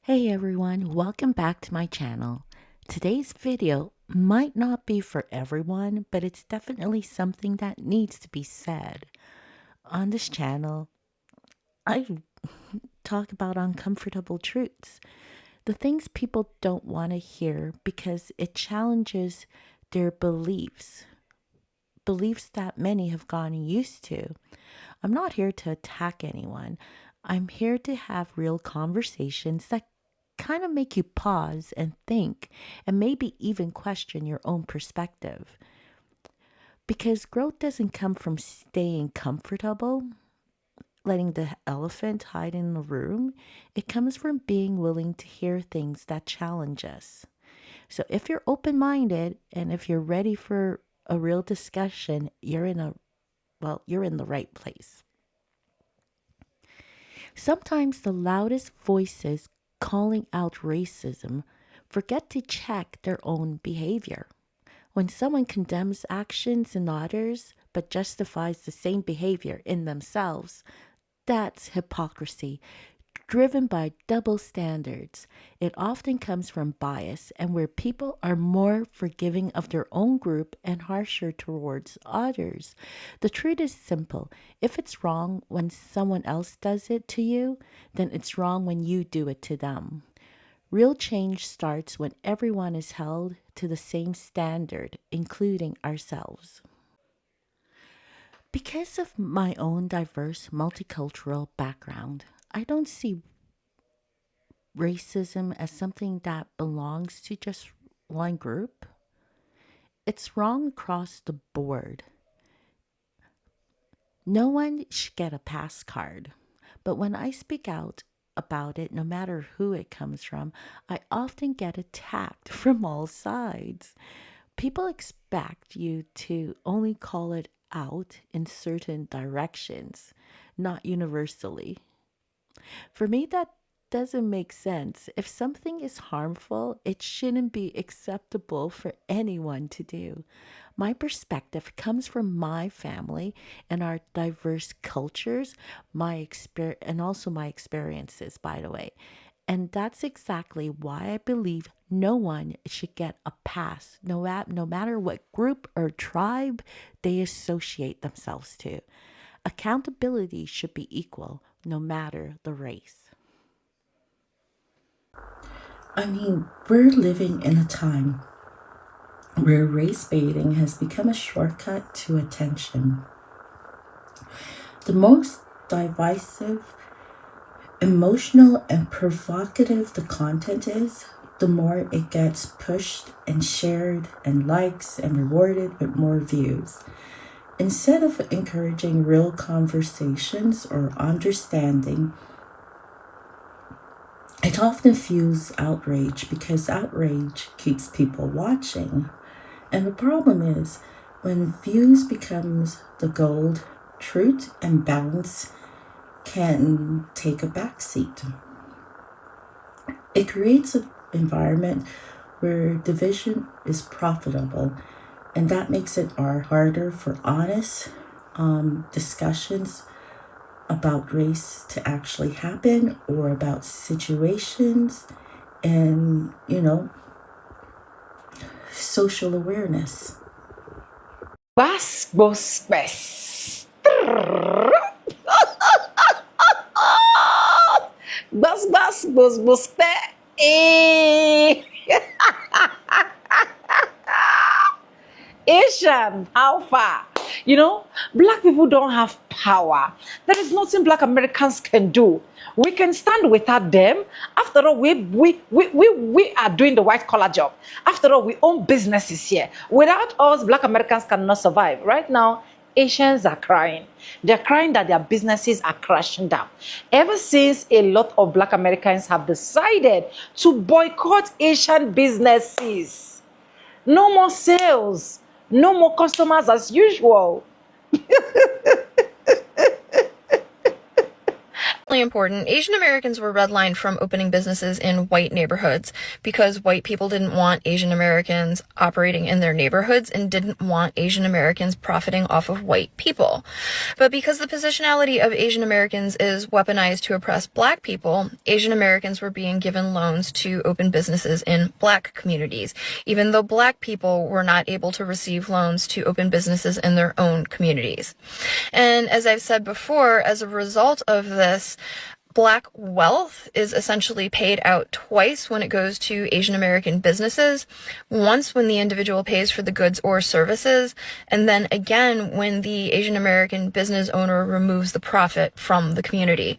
Hey everyone, welcome back to my channel. Today's video might not be for everyone, but it's definitely something that needs to be said. On this channel, I talk about uncomfortable truths, the things people don't want to hear because it challenges their beliefs that many have gotten used to. I'm not here to attack anyone. I'm here to have real conversations that kind of make you pause and think and maybe even question your own perspective. Because growth doesn't come from staying comfortable, letting the elephant hide in the room. It comes from being willing to hear things that challenge us. So if you're open minded and if you're ready for a real discussion, you're in the right place. Sometimes the loudest voices calling out racism forget to check their own behavior. When someone condemns actions in others but justifies the same behavior in themselves, that's hypocrisy, driven by double standards. It often comes from bias and where people are more forgiving of their own group and harsher towards others. The truth is simple. If it's wrong when someone else does it to you, then it's wrong when you do it to them. Real change starts when everyone is held to the same standard, including ourselves. Because of my own diverse multicultural background, I don't see racism as something that belongs to just one group. It's wrong across the board. No one should get a pass card. But when I speak out about it, no matter who it comes from, I often get attacked from all sides. People expect you to only call it out in certain directions, not universally. For me, that doesn't make sense. If something is harmful, it shouldn't be acceptable for anyone to do. My perspective comes from my family and our diverse cultures, and also my experiences, by the way. And that's exactly why I believe no one should get a pass, no matter what group or tribe they associate themselves to. Accountability should be equal, no matter the race. We're living in a time where race baiting has become a shortcut to attention. The most divisive, emotional, and provocative the content is, the more it gets pushed and shared and likes and rewarded with more views. Instead of encouraging real conversations or understanding, it often fuels outrage because outrage keeps people watching. And the problem is when views becomes the gold, truth and balance can take a backseat. It creates an environment where division is profitable, and that makes it harder for honest discussions about race to actually happen or about situations and, social awareness. Bus bus bus. Bus bus bus bus be. Eh. Asian, how far? Black people don't have power. There is nothing Black Americans can do. We can stand without them. After all, we are doing the white collar job. After all, we own businesses here. Without us, Black Americans cannot survive. Right now, Asians are crying. They're crying that their businesses are crashing down. Ever since a lot of Black Americans have decided to boycott Asian businesses. No more sales. No more customers as usual. important. Asian Americans were redlined from opening businesses in white neighborhoods because white people didn't want Asian Americans operating in their neighborhoods and didn't want Asian Americans profiting off of white people. But because the positionality of Asian Americans is weaponized to oppress black people, Asian Americans were being given loans to open businesses in black communities, even though black people were not able to receive loans to open businesses in their own communities. And as I've said before, as a result of this, Black wealth is essentially paid out twice when it goes to Asian American businesses. Once when the individual pays for the goods or services, and then again when the Asian American business owner removes the profit from the community.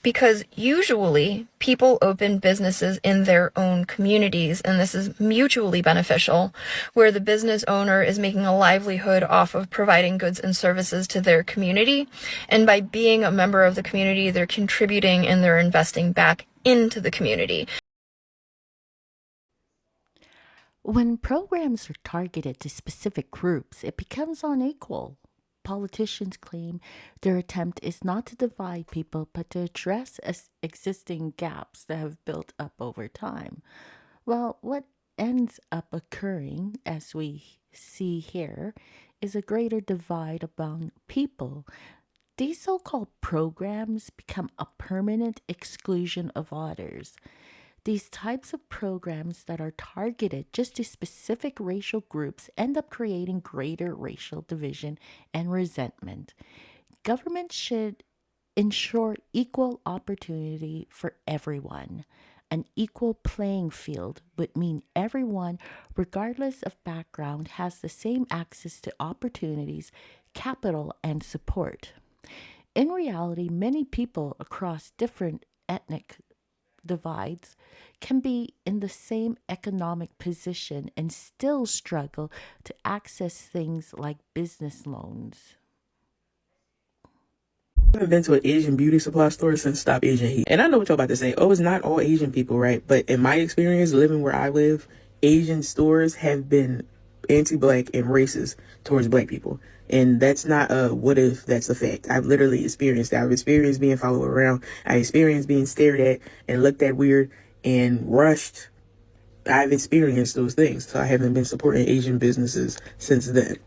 Because usually people open businesses in their own communities, and this is mutually beneficial, where the business owner is making a livelihood off of providing goods and services to their community. And by being a member of the community, they're contributing and they're investing back into the community. When programs are targeted to specific groups, it becomes unequal. Politicians claim their attempt is not to divide people but to address existing gaps that have built up over time. Well, what ends up occurring, as we see here, is a greater divide among people. These so called programs become a permanent exclusion of others. These types of programs that are targeted just to specific racial groups end up creating greater racial division and resentment. Government should ensure equal opportunity for everyone. An equal playing field would mean everyone, regardless of background, has the same access to opportunities, capital, and support. In reality, many people across different ethnic divides can be in the same economic position and still struggle to access things like business loans. I haven't been to an Asian beauty supply store since Stop Asian Hate. And I know what y'all about to say. Oh, it's not all Asian people, right? But in my experience, living where I live, Asian stores have been anti-black and racist towards black people. And that's not a what if, that's a fact. I've literally experienced that. I've experienced being followed around. I experienced being stared at and looked at weird and rushed. I've experienced those things. So I haven't been supporting Asian businesses since then.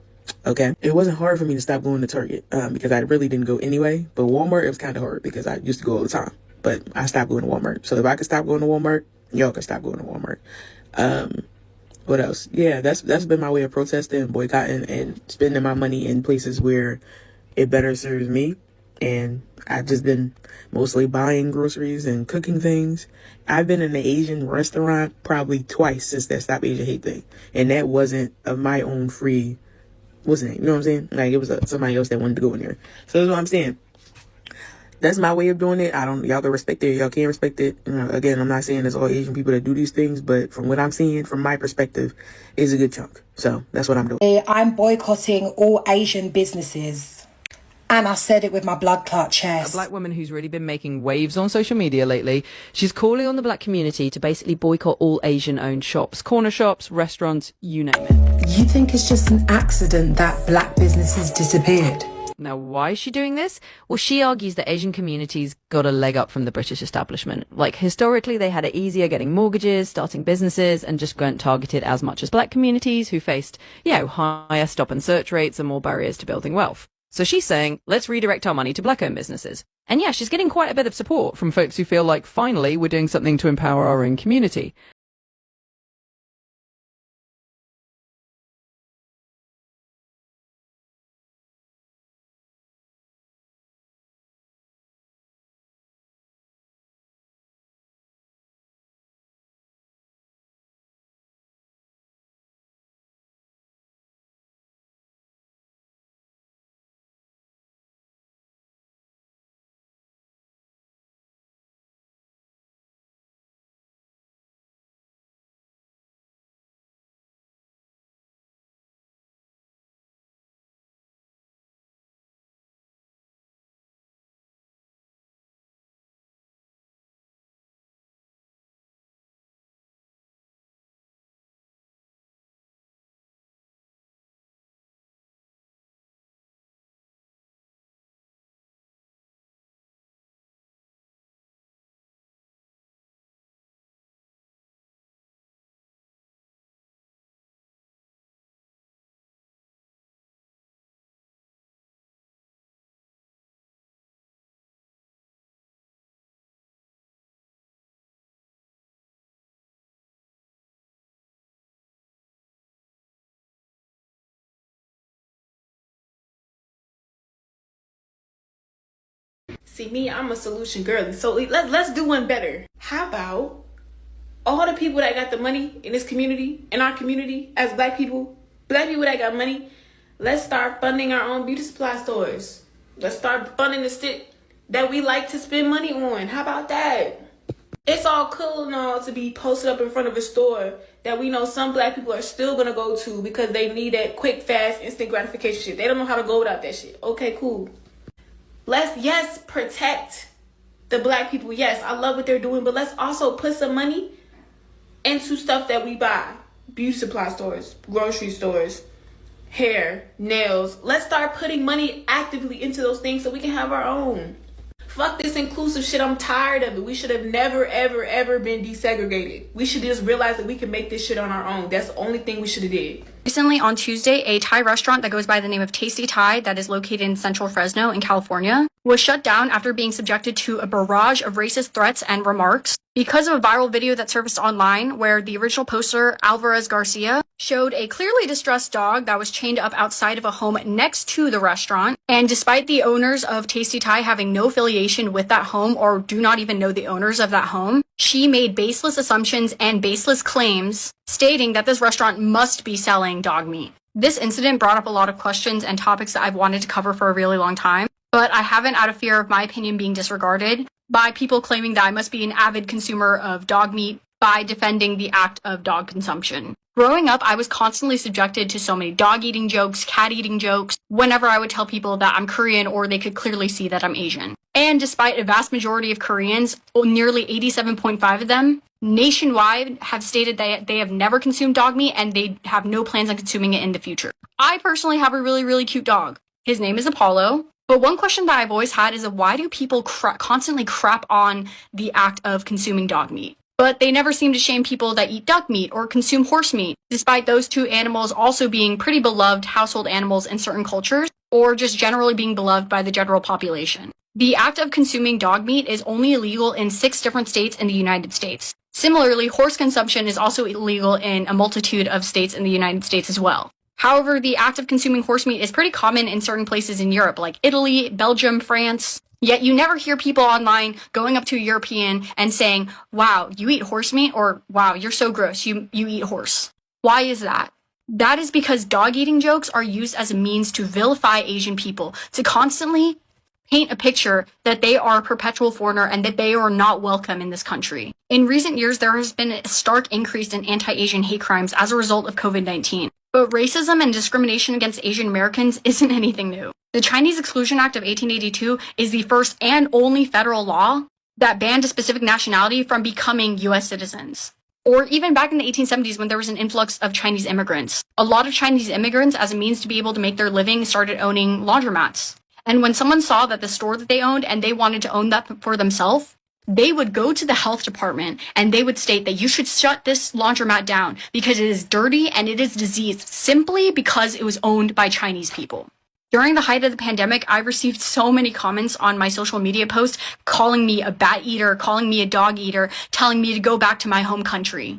Okay. It wasn't hard for me to stop going to Target because I really didn't go anyway. But Walmart, it was kind of hard because I used to go all the time. But I stopped going to Walmart. So if I could stop going to Walmart, y'all can stop going to Walmart. What else? Yeah, that's been my way of protesting, boycotting, and spending my money in places where it better serves me. And I've just been mostly buying groceries and cooking things. I've been in an Asian restaurant probably twice since that Stop Asian Hate thing. And that wasn't of my own free, wasn't it? You know what I'm saying? Like, it was somebody else that wanted to go in there. So that's what I'm saying. That's my way of doing it. Y'all can respect it. Y'all can't respect it. Again, I'm not saying it's all Asian people that do these things, but from what I'm seeing, from my perspective, is a good chunk. So that's what I'm doing. I'm boycotting all Asian businesses. And I said it with my blood clot chest. A black woman who's really been making waves on social media lately. She's calling on the black community to basically boycott all Asian-owned shops, corner shops, restaurants, you name it. You think it's just an accident that black businesses disappeared? Now, why is she doing this? Well, she argues that Asian communities got a leg up from the British establishment. Like, historically, they had it easier getting mortgages, starting businesses, and just weren't targeted as much as black communities who faced, higher stop and search rates and more barriers to building wealth. So she's saying, let's redirect our money to black-owned businesses. And yeah, she's getting quite a bit of support from folks who feel like, finally, we're doing something to empower our own community. See me, I'm a solution girly. So let's do one better. How about all the people that got the money in this community, in our community, as black people that got money, let's start funding our own beauty supply stores. Let's start funding the shit that we like to spend money on. How about that? It's all cool and all to be posted up in front of a store that we know some black people are still gonna go to because they need that quick, fast, instant gratification shit. They don't know how to go without that shit. Okay, cool. Let's, yes, protect the black people. Yes, I love what they're doing, but let's also put some money into stuff that we buy. Beauty supply stores, grocery stores, hair, nails. Let's start putting money actively into those things so we can have our own. Fuck this inclusive shit. I'm tired of it. We should have never, ever, ever been desegregated. We should just realize that we can make this shit on our own. That's the only thing we should have did. Recently on Tuesday, a Thai restaurant that goes by the name of Tasty Thai that is located in central Fresno in California was shut down after being subjected to a barrage of racist threats and remarks because of a viral video that surfaced online where the original poster, Alvarez Garcia, showed a clearly distressed dog that was chained up outside of a home next to the restaurant. And despite the owners of Tasty Thai having no affiliation with that home or do not even know the owners of that home, she made baseless assumptions and baseless claims stating that this restaurant must be selling dog meat. This incident brought up a lot of questions and topics that I've wanted to cover for a really long time, but I haven't, out of fear of my opinion being disregarded by people claiming that I must be an avid consumer of dog meat by defending the act of dog consumption. Growing up, I was constantly subjected to so many dog-eating jokes, cat-eating jokes, whenever I would tell people that I'm Korean or they could clearly see that I'm Asian. And despite a vast majority of Koreans, nearly 87.5 of them, nationwide have stated that they have never consumed dog meat and they have no plans on consuming it in the future. I personally have a really, really cute dog. His name is Apollo. But one question that I've always had is why do people constantly crap on the act of consuming dog meat? But they never seem to shame people that eat duck meat or consume horse meat, despite those two animals also being pretty beloved household animals in certain cultures, or just generally being beloved by the general population. The act of consuming dog meat is only illegal in 6 different states in the United States. Similarly, horse consumption is also illegal in a multitude of states in the United States as well. However, the act of consuming horse meat is pretty common in certain places in Europe, like Italy, Belgium, France. Yet you never hear people online going up to a European and saying, wow, you eat horse meat, or wow, you're so gross, you eat horse. Why is that? That is because dog-eating jokes are used as a means to vilify Asian people, to constantly paint a picture that they are a perpetual foreigner and that they are not welcome in this country. In recent years, there has been a stark increase in anti-Asian hate crimes as a result of COVID-19. But racism and discrimination against Asian Americans isn't anything new. The Chinese Exclusion Act of 1882 is the first and only federal law that banned a specific nationality from becoming U.S. citizens. Or even back in the 1870s when there was an influx of Chinese immigrants. A lot of Chinese immigrants, as a means to be able to make their living, started owning laundromats. And when someone saw that the store that they owned and they wanted to own that for themselves, they would go to the health department and they would state that you should shut this laundromat down because it is dirty and it is diseased simply because it was owned by Chinese people. During the height of the pandemic, I received so many comments on my social media posts calling me a bat eater, calling me a dog eater, telling me to go back to my home country,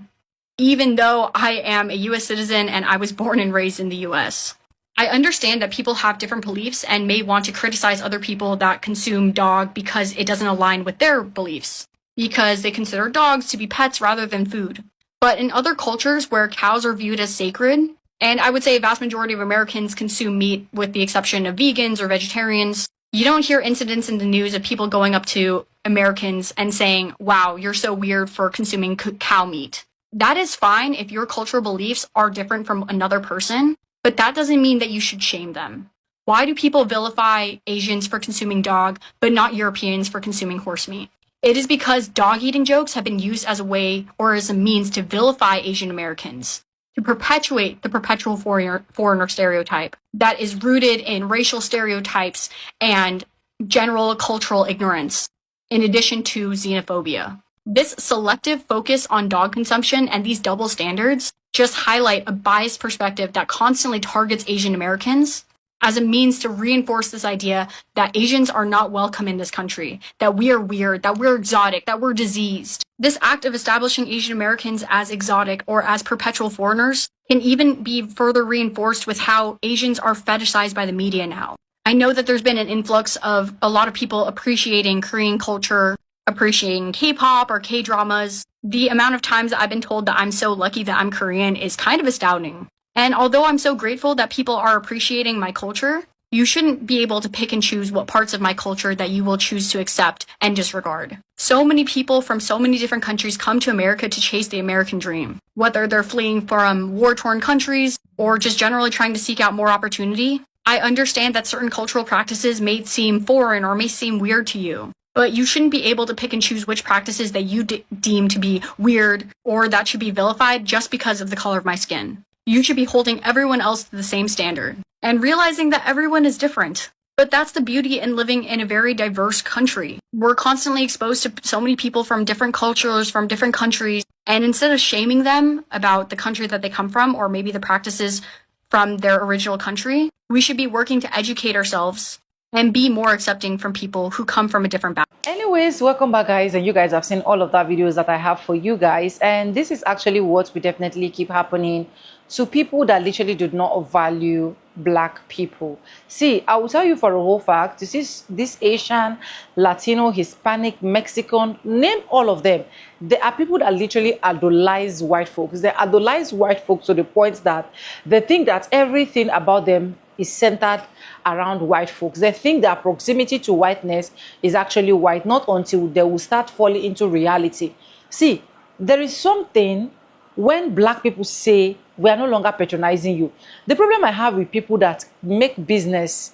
even though I am a U.S. citizen and I was born and raised in the U.S. I understand that people have different beliefs and may want to criticize other people that consume dog because it doesn't align with their beliefs, because they consider dogs to be pets rather than food. But in other cultures where cows are viewed as sacred, and I would say a vast majority of Americans consume meat with the exception of vegans or vegetarians, you don't hear incidents in the news of people going up to Americans and saying, wow, you're so weird for consuming cow meat. That is fine if your cultural beliefs are different from another person, but that doesn't mean that you should shame them. Why do people vilify Asians for consuming dog, but not Europeans for consuming horse meat? It is because dog-eating jokes have been used as a way or as a means to vilify Asian Americans, to perpetuate the perpetual foreigner stereotype that is rooted in racial stereotypes and general cultural ignorance, in addition to xenophobia. This selective focus on dog consumption and these double standards just highlight a biased perspective that constantly targets Asian Americans as a means to reinforce this idea that Asians are not welcome in this country, that we are weird, that we're exotic, that we're diseased. This act of establishing Asian Americans as exotic or as perpetual foreigners can even be further reinforced with how Asians are fetishized by the media now. I know that there's been an influx of a lot of people appreciating Korean culture, appreciating K-pop or K-dramas. The amount of times that I've been told that I'm so lucky that I'm Korean is kind of astounding. And although I'm so grateful that people are appreciating my culture, you shouldn't be able to pick and choose what parts of my culture that you will choose to accept and disregard. So many people from so many different countries come to America to chase the American dream. Whether they're fleeing from war-torn countries or just generally trying to seek out more opportunity, I understand that certain cultural practices may seem foreign or may seem weird to you. But you shouldn't be able to pick and choose which practices that you deem to be weird or that should be vilified just because of the color of my skin. You should be holding everyone else to the same standard and realizing that everyone is different. But that's the beauty in living in a very diverse country. We're constantly exposed to so many people from different cultures, from different countries, and instead of shaming them about the country that they come from or maybe the practices from their original country, we should be working to educate ourselves and be more accepting from people who come from a different background. Anyways, welcome back, guys, and you guys have seen all of that videos that I have for you guys, and this is actually what we definitely keep happening to people that literally do not value black people. See, I will tell you for a whole fact, this Asian, Latino, Hispanic, Mexican, name all of them. There are people that literally idolize white folks. They idolize white folks to the point that they think that everything about them is centered around white folks. They think that proximity to whiteness is actually white, not until they will start falling into reality. See, there is something when black people say we are no longer patronizing you. The problem I have with people that make business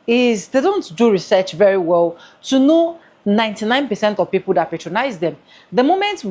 is they don't do research very well to know 99% of people that patronize them. The moment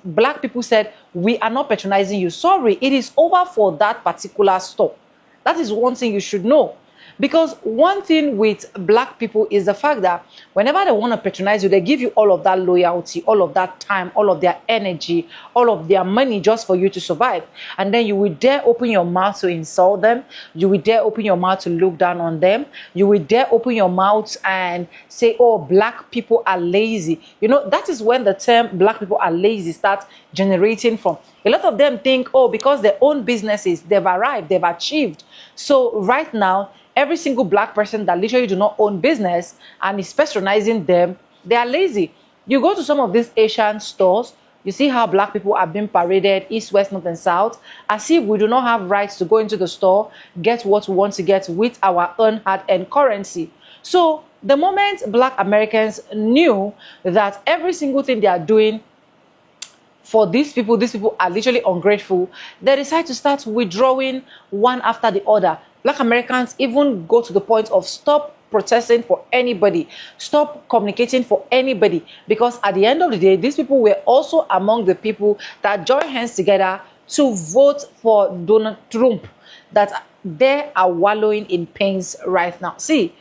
black people said we are not patronizing you, sorry, it is over for that particular store. That is one thing you should know. Because one thing with black people is the fact that whenever they want to patronize you, they give you all of that loyalty, all of that time, all of their energy, all of their money just for you to survive. And then you will dare open your mouth to insult them. You will dare open your mouth to look down on them. You will dare open your mouth and say, oh, black people are lazy. You know, that is when the term black people are lazy starts generating from. A lot of them think, oh, because they own businesses, they've arrived, they've achieved. So right now, every single black person that literally do not own business and is patronizing them, they are lazy. You go to some of these Asian stores, you see how black people are being paraded east, west, north, and south, as if we do not have rights to go into the store, get what we want to get with our own hard-earned currency. So the moment black Americans knew that every single thing they are doing for these people are literally ungrateful, they decide to start withdrawing one after the other. Black Americans even go to the point of stop protesting for anybody, stop communicating for anybody, because at the end of the day, these people were also among the people that joined hands together to vote for Donald Trump, that they are wallowing in pains right now. See,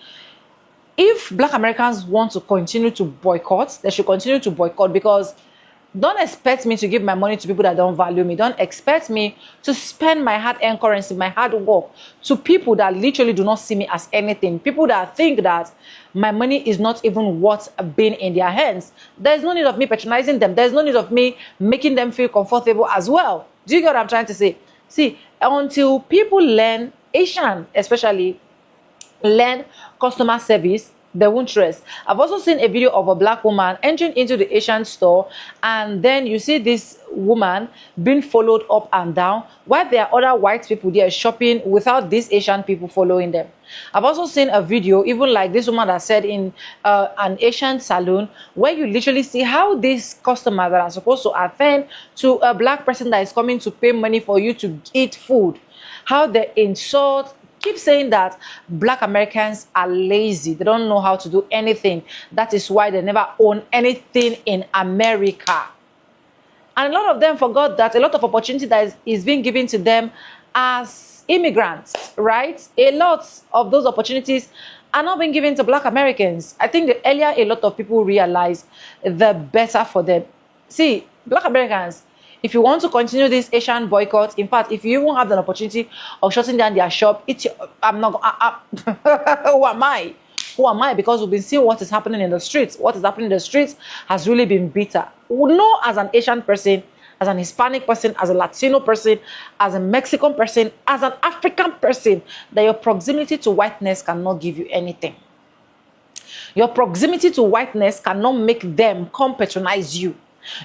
if black Americans want to continue to boycott, they should continue to boycott, because don't expect me to give my money to people that don't value me. Don't expect me to spend my hard-earned currency, my hard work, to people that literally do not see me as anything. People that think that my money is not even what's been in their hands. There's no need of me patronizing them. There's no need of me making them feel comfortable as well. Do you get what I'm trying to say? See, until people learn, Asian especially, learn customer service, they won't trust. I've also seen a video of a black woman entering into the Asian store, and then you see this woman being followed up and down while there are other white people there shopping without these Asian people following them. I've also seen a video, even like this woman that said in an Asian salon, where you literally see how these customers that are supposed to attend to a black person that is coming to pay money for you to eat food, how they insult, keep saying that black Americans are lazy. They don't know how to do anything. That is why they never own anything in America. And a lot of them forgot that a lot of opportunity that is being given to them as immigrants, right? A lot of those opportunities are not being given to black Americans. I think the earlier a lot of people realize, the better for them. See, black Americans, if you want to continue this Asian boycott, in fact, if you won't have an opportunity of shutting down their shop, I'm not. Who am I? Who am I? Because we've been seeing what is happening in the streets. What is happening in the streets has really been bitter. We know, as an Asian person, as an Hispanic person, as a Latino person, as a Mexican person, as an African person, that your proximity to whiteness cannot give you anything. Your proximity to whiteness cannot make them come patronize you.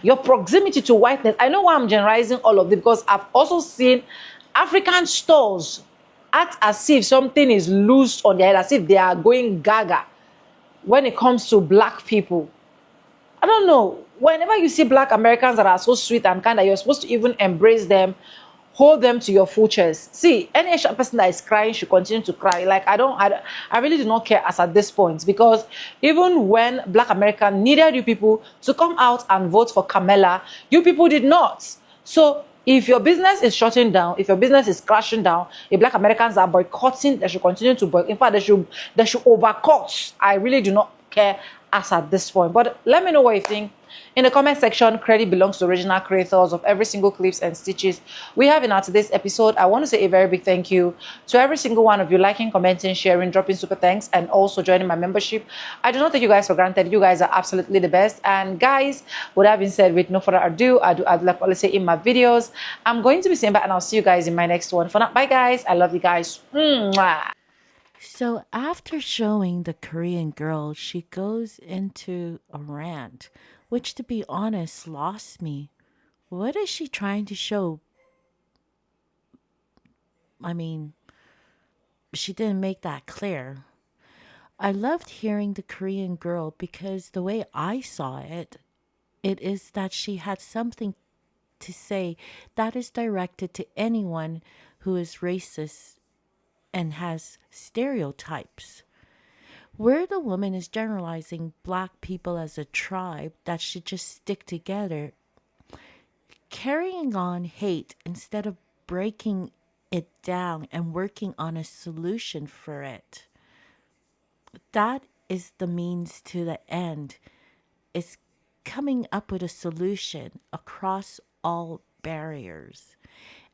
Your proximity to whiteness, I know why I'm generalizing all of this, because I've also seen African stores act as if something is loose on their head, as if they are going gaga when it comes to black people. I don't know. Whenever you see black Americans that are so sweet and kind, that you're supposed to even embrace them, hold them to your full chest. See, any Asian person that is crying should continue to cry. Like, I really do not care as at this point, because even when black America needed you people to come out and vote for Kamala, you people did not. So if your business is shutting down, if your business is crashing down, if black Americans are boycotting, they should continue to boycott. In fact, they should overcut. I really do not care as at this point. But let me know what you think in the comment section. Credit belongs to original creators of every single clips and stitches we have in our today's episode. I want to say a very big thank you to every single one of you liking, commenting, sharing, dropping super thanks, and also joining my membership. I do not take you guys for granted. You guys are absolutely the best. And guys, with that being said, with no further ado, I'd like to say in my videos, I'm going to be saying bye, and I'll see you guys in my next one. For now, bye guys. I love you guys. Mwah. So after showing the Korean girl, she goes into a rant, which to be honest lost me. What is she trying to show? I mean, she didn't make that clear. I loved hearing the Korean girl because the way I saw it, it is that she had something to say that is directed to anyone who is racist and has stereotypes. Where the woman is generalizing black people as a tribe that should just stick together, carrying on hate instead of breaking it down and working on a solution for it. That is the means to the end. It's coming up with a solution across all barriers.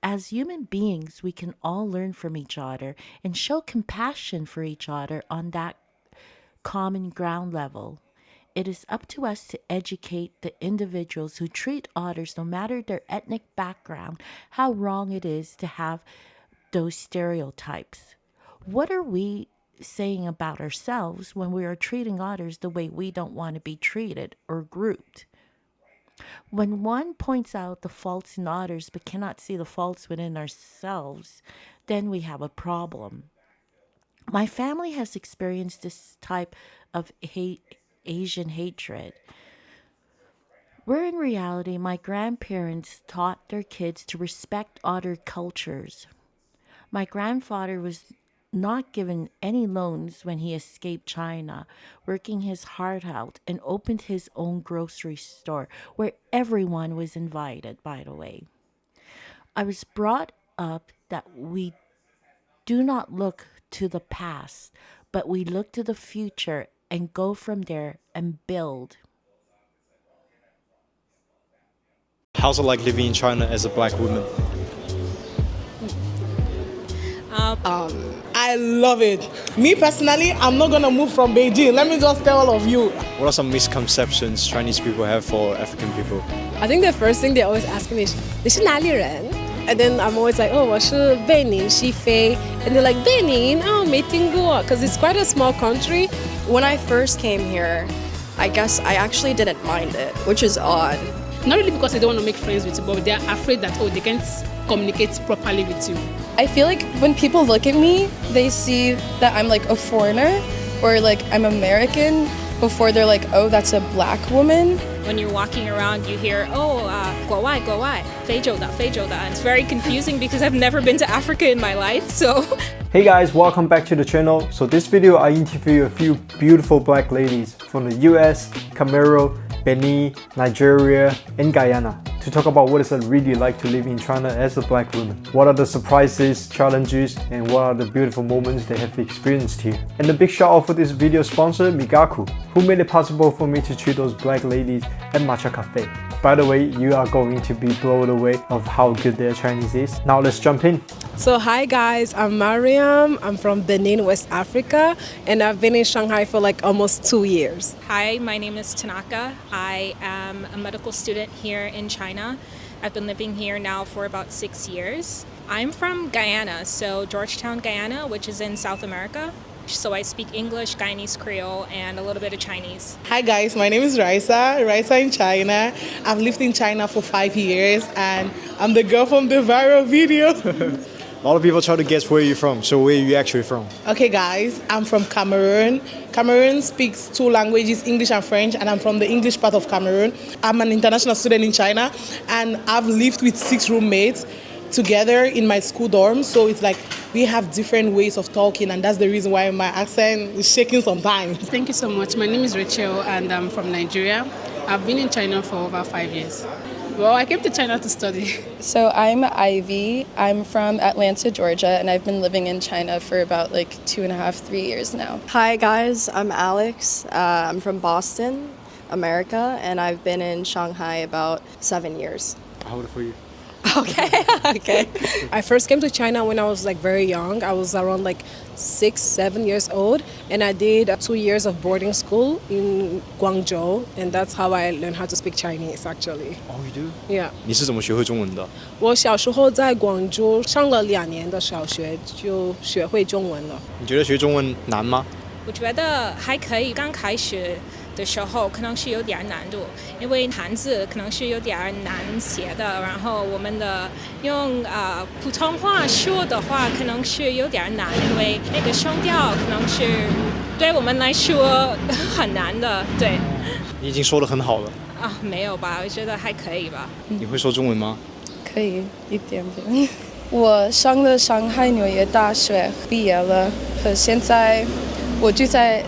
As human beings, we can all learn from each other and show compassion for each other on that common ground level. It is up to us to educate the individuals who treat others, no matter their ethnic background, how wrong it is to have those stereotypes. What are we saying about ourselves when we are treating others the way we don't want to be treated or grouped? When one points out the faults in others but cannot see the faults within ourselves, then we have a problem. My family has experienced this type of Asian hatred, where in reality my grandparents taught their kids to respect other cultures. My grandfather was not given any loans when he escaped China, working his heart out and opened his own grocery store where everyone was invited, by the way. I was brought up that we do not look to the past, but we look to the future and go from there and build. How's it like living in China as a black woman? I love it. Me personally, I'm not gonna move from Beijing. Let me just tell all of you. What are some misconceptions Chinese people have for African people? I think the first thing they always ask me is, 你是哪里人? And then I'm always like, oh, 我是贝宁西非. And they're like, 贝宁? Oh, 没听过. Because it's quite a small country. When I first came here, I guess I actually didn't mind it, which is odd. Not really because they don't want to make friends with you, but they're afraid that, oh, they can't communicate properly with you. I feel like when people look at me, they see that I'm like a foreigner or like I'm American before they're like, oh, that's a black woman. When you're walking around, you hear, oh, 国外,国外,非洲的,非洲的. And it's very confusing because I've never been to Africa in my life, so. Hey guys, welcome back to the channel. So this video I interview a few beautiful black ladies from the US, Cameroon, Benin, Nigeria, and Guyana to talk about what it's really like to live in China as a black woman. What are the surprises, challenges, and what are the beautiful moments they have experienced here. And a big shout out for this video sponsor, Migaku, who made it possible for me to treat those black ladies at Matcha Cafe. By the way, you are going to be blown away of how good their Chinese is. Now let's jump in. So hi guys, I'm Mariam. I'm from Benin, West Africa, and I've been in Shanghai for like almost 2 years. Hi, my name is Tanaka. I am a medical student here in China. I've been living here now for about 6 years. I'm from Guyana, so Georgetown, Guyana, which is in South America. So I speak English, Guyanese Creole, and a little bit of Chinese. Hi guys, my name is Raisa in China. I've lived in China for 5 years and I'm the girl from the viral video. A lot of people try to guess where you're from, so where are you actually from? Okay guys, I'm from Cameroon. Cameroon speaks 2 languages, English and French, and I'm from the English part of Cameroon. I'm an international student in China and I've lived with 6 roommates together in my school dorm, so it's like we have different ways of talking, and that's the reason why my accent is shaking sometimes. Thank you so much. My name is Rachel and I'm from Nigeria. I've been in China for over 5 years. Well, I came to China to study. So I'm Ivy. I'm from Atlanta, Georgia, and I've been living in China for about like 2.5, 3 years now. Hi guys, I'm Alex. I'm from Boston, America, and I've been in Shanghai about 7 years. How old are you? Okay. I first came to China when I was like very young. I was around like 6, 7 years old, and I did 2 years of boarding school in Guangzhou, and that's how I learned how to speak Chinese actually. Oh, you do? Yeah. 你是怎么学会中文的？我小时候在广州上了2年的小学，就学会中文了。你觉得学中文难吗？我觉得还可以，刚开始的时候可能是有点难度，因为汉字可能是有点难写的，然后我们的用普通话说的话可能是有点难，因为那个声调可能是对我们来说很难的。对。你已经说得很好了。啊，没有吧？我觉得还可以吧。你会说中文吗？可以一点点。我上了上海纽约大学毕业了，和现在我就在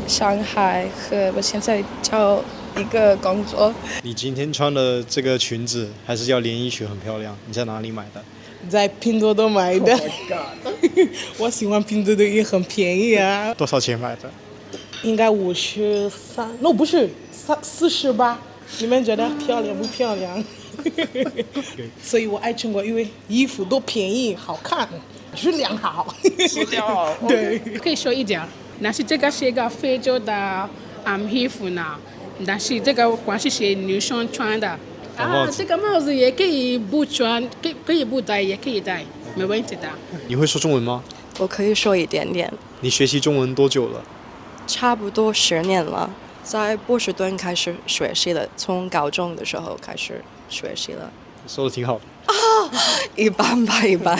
上海，和我现在找一个工作。你今天穿的这个裙子还是叫连衣裙，很漂亮。你在哪里买的？在拼多多买的。Oh my god 我喜欢拼多多，也很便宜啊。多少钱买的？应该53，那不是48。你们觉得漂亮不漂亮？所以我爱中国，因为衣服都便宜、好看，质量好。质量好。对，可以说一点。但是这个是一个非洲的衣服呢，但是这个光是女生穿的。这个帽子也可以不穿，可以不戴，也可以戴，没问题的。你会说中文吗？我可以说一点点。你学习中文多久了？差不多10年了，在波士顿开始学习了，从高中的时候开始学习了。说的挺好的。一般吧，一般。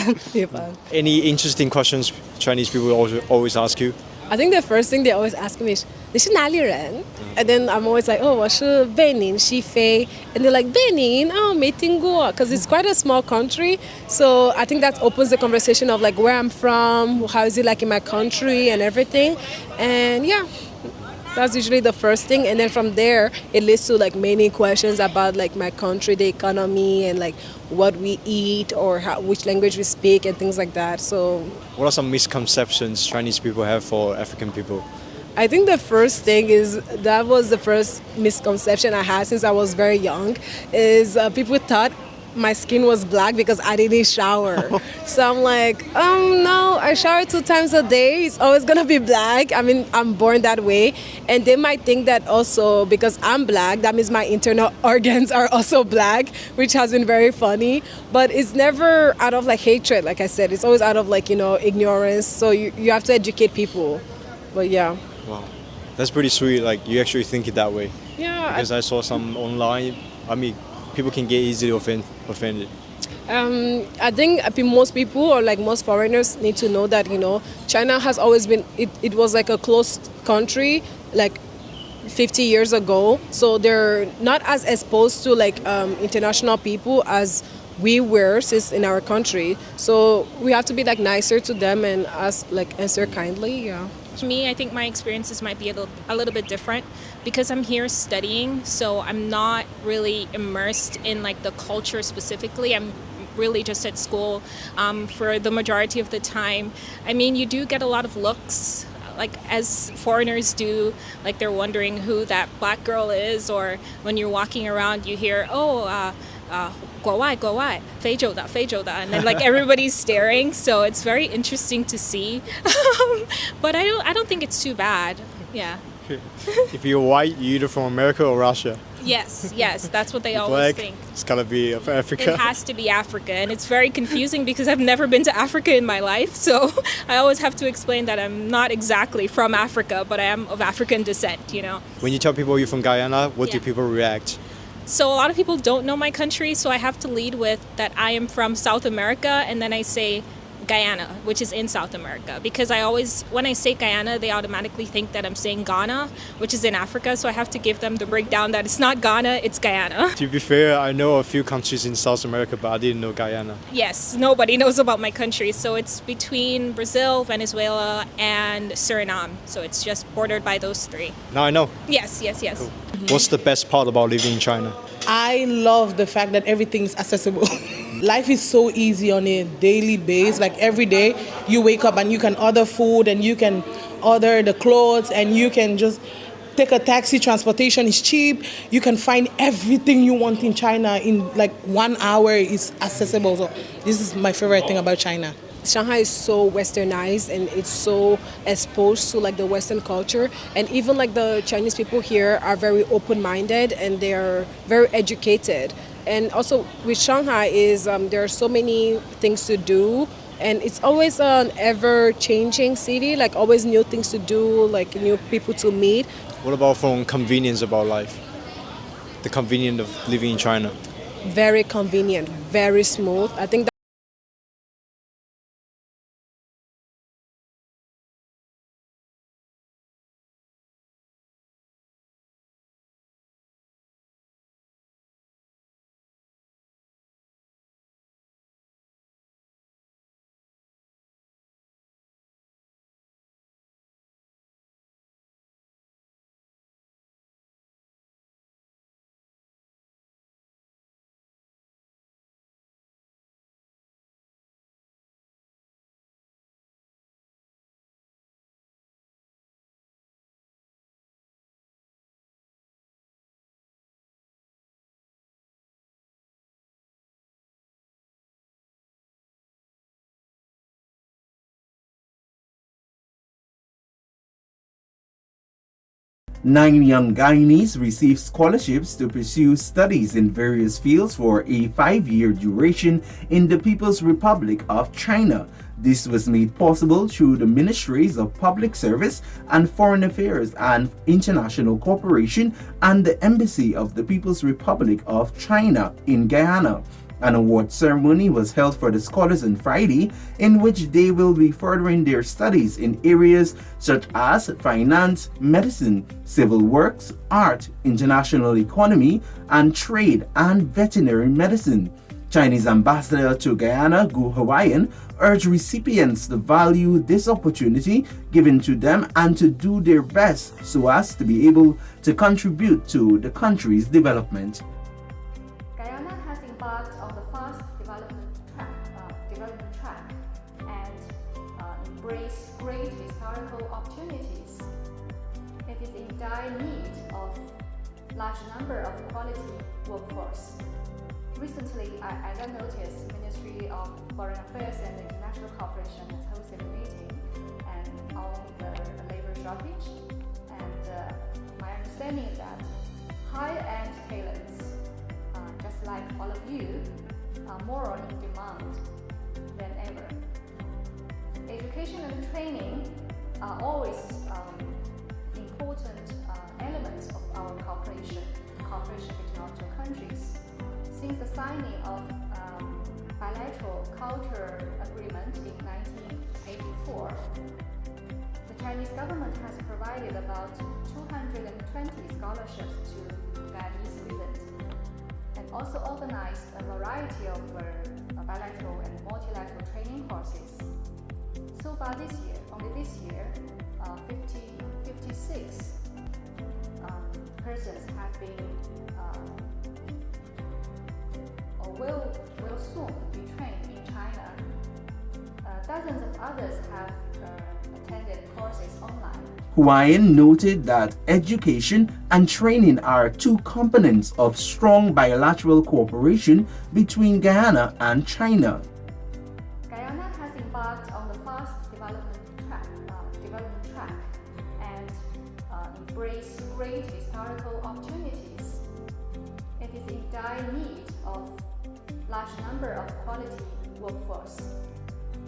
Any interesting questions Chinese people always ask you? I think the first thing they always ask me is, 你是哪里人? And then I'm always like, oh, 我是贝宁西非. And they're like, Benin? Oh, 没听过. Because it's quite a small country. So I think that opens the conversation of like where I'm from, how is it like in my country and everything. And yeah, that's usually the first thing. And then from there, it leads to like many questions about like my country, the economy, and like what we eat or which language we speak and things like that. So what are some misconceptions Chinese people have for African people? I think the first thing is, that was the first misconception I had since I was very young, is people thought my skin was black because I didn't shower. So I'm like, no, I shower 2 times a day. It's always gonna be black. I mean, I'm born that way. And they might think that also because I'm black, that means my internal organs are also black, which has been very funny. But it's never out of like hatred, like I said. It's always out of like, ignorance. So you have to educate people. But yeah. Wow, that's pretty sweet. Like you actually think it that way. Yeah. Because I saw some online. I mean, people can get easily offended. I think most people or like most foreigners need to know that, China has always been, it was like a closed country like 50 years ago. So they're not as exposed to like international people as we were since in our country. So we have to be like nicer to them and answer kindly. Yeah. To me, I think my experiences might be a little bit different because I'm here studying, so I'm not really immersed in like the culture specifically. I'm really just at school for the majority of the time. I mean, you do get a lot of looks, like as foreigners do, like they're wondering who that black girl is, or when you're walking around, you hear,国外, 非洲的, and then like everybody's staring, so it's very interesting to see. But I don't think it's too bad. Yeah. If you're white, you're either from America or Russia. Yes, yes, that's what they always Black, think. it's gotta be of Africa. It has to be Africa, and it's very confusing because I've never been to Africa in my life, so I always have to explain that I'm not exactly from Africa, but I am of African descent, you know. When you tell people you're from Guyana, what do people react? So a lot of people don't know my country, so I have to lead with that I am from South America, and then I say Guyana, which is in South America, because when I say Guyana, they automatically think that I'm saying Ghana, which is in Africa, so I have to give them the breakdown that it's not Ghana, it's Guyana. To be fair, I know a few countries in South America, but I didn't know Guyana. Yes, nobody knows about my country, so it's between Brazil, Venezuela, and Suriname, so it's just bordered by those three. Now I know. Yes, yes, yes. Cool. What's the best part about living in China? I love the fact that everything's accessible. Life is so easy on a daily basis. Like every day you wake up and you can order food and you can order the clothes and you can just take a taxi. Transportation is cheap. You can find everything you want in China in like 1 hour. It's accessible. So this is my favorite thing about China. Shanghai is so westernized and it's so exposed to like the Western culture, and even like the Chinese people here are very open-minded and they're very educated. And also with Shanghai is there are so many things to do, and it's always an ever-changing city, like always new things to do, like new people to meet. What about from convenience about life? The convenience of living in China? Very convenient, very smooth. I think 9 young Guyanese received scholarships to pursue studies in various fields for a 5-year duration in the People's Republic of China. This was made possible through the Ministries of Public Service and Foreign Affairs and International Cooperation and the Embassy of the People's Republic of China in Guyana. An award ceremony was held for the scholars on Friday, in which they will be furthering their studies in areas such as finance, medicine, civil works, art, international economy, and trade and veterinary medicine. Chinese ambassador to Guyana, Gu Hawaiian, urged recipients to value this opportunity given to them and to do their best so as to be able to contribute to the country's development. Guyana has embarked on the fast development track and embraced great historical opportunities. It is in dire need of large number of quality workforce. Recently, as I noticed, Ministry of Foreign Affairs and International Cooperation has hosted a meeting on the labor shortage, and my understanding is that high-end talents, just like all of you, are more in demand than ever. Education and training are always important elements of our cooperation between our two countries. Since the signing of bilateral culture agreement in 1984, the Chinese government has provided about 220 scholarships to Guyanese students, and also organized a variety of bilateral and multilateral training courses. So far this year, only this year, 56 persons have been or will soon be trained in China. Dozens of others have attended courses online. Hawaiian noted that education and training are two components of strong bilateral cooperation between Guyana and China. Guyana has embarked on the fast development track and embraced great historical opportunities. is in dire need of large number of quality workforce.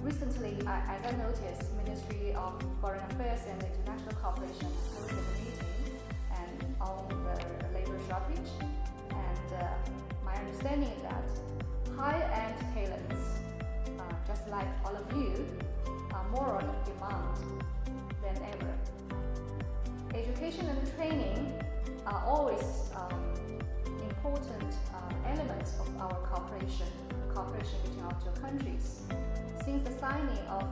Recently, as I noticed, Ministry of Foreign Affairs and International Cooperation hosted a meeting and on the labor shortage. And my understanding is that high-end talents, just like all of you, are more on demand than ever. Education and training are always important elements of our cooperation between our two countries. Since the signing of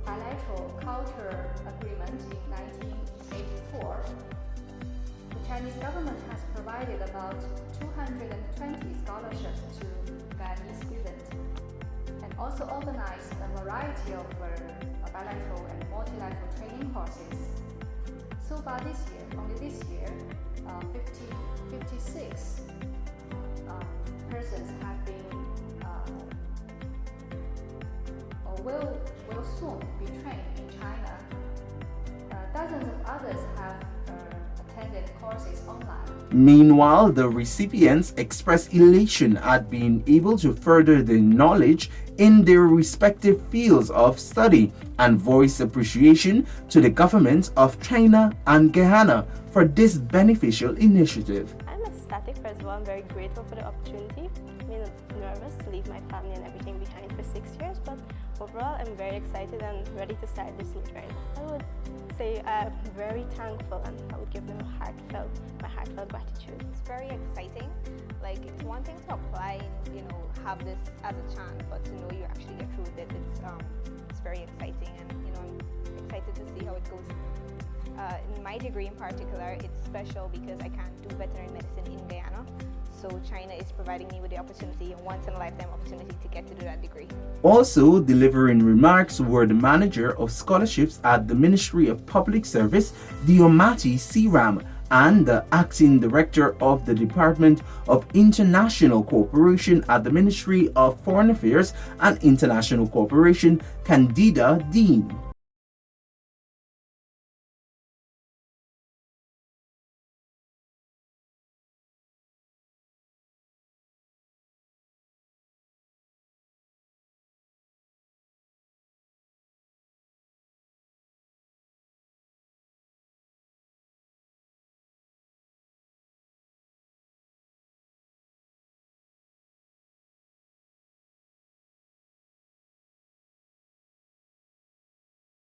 bilateral culture agreement in 1984, the Chinese government has provided about 220 scholarships to Guyanese students and also organized a variety of bilateral and multilateral training courses. So far this year, only this year, 56 persons have been or will soon be trained in China. Dozens of others have attended courses online. Meanwhile, the recipients expressed elation at being able to further their knowledge in their respective fields of study and voiced appreciation to the governments of China and Guyana for this beneficial initiative. I'm ecstatic. First of all, I'm very grateful for the opportunity. I'm nervous to leave my family and everything behind for 6 years, but overall, I'm very excited and ready to start this new journey. I would say I'm very thankful, and I would give them my heartfelt gratitude. It's very exciting. Like, it's one thing to apply and have this as a chance, but to know you actually get through with it, it's very exciting, and I'm excited to see how it goes. In my degree in particular, it's special because I can't do veterinary medicine in Guyana. So China is providing me with the opportunity, a once-in-a-lifetime opportunity to get to do that degree. Also delivering remarks were the manager of scholarships at the Ministry of Public Service, Diomati Siram, and the acting director of the Department of International Cooperation at the Ministry of Foreign Affairs and International Cooperation, Candida Dean.